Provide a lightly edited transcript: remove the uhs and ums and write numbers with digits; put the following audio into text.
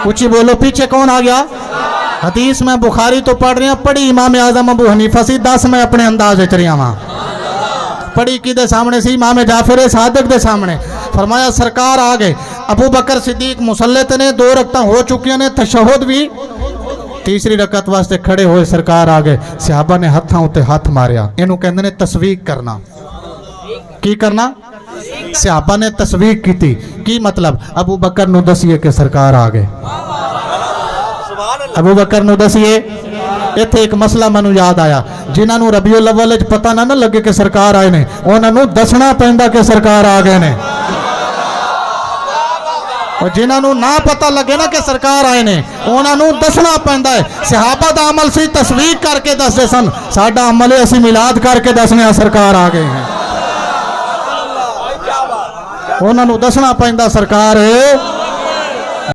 ऊंची बोलो, पीछे कौन आ गया? हदीस में बुखारी तो पढ़ रहे हैं, पढ़ी इमाम आजम अबू हनीफा सी, 10 में अपने अंदाज च रही वहां पढ़ी कि दे सामने सी, इमाम जाफर सादिक दे सामने। फरमाया सरकार आ गए, अबू बकर सिद्दीक मुसल्ले ते ने, 2 रकअतां हो चुकियां ने, तशहुद भी, तीसरी रकअत वास्ते खड़े होए, सरकार आ गए। सहाबा ने हत्थां उत्ते हथ मारिया, इनू कहंदे ने तस्वीक करना। की करना? सहाबा ने तस्वीक की। की मतलब? अबू बकर नू दसिए कि सरकार आ गए, अबू बकर नू दसिए। इत्थे एक मसला मैनू याद आया, जिन्होंने रबीउल अव्वल च पता ना लगे कि सरकार आए ने, उन्होंने दसना पैंदा कि सरकार आ गए ने। और जिन्होंने ना पता लगे ना कि सरकार आए ने, उन्होंने दसना पैंदा है। सहाबा दा अमल सी तस्वीर करके दसदे सन, साडा अमल है असीं मिलाद करके दसने सरकार आ गए हैं। उन्होंने दसना पैंदा सरकार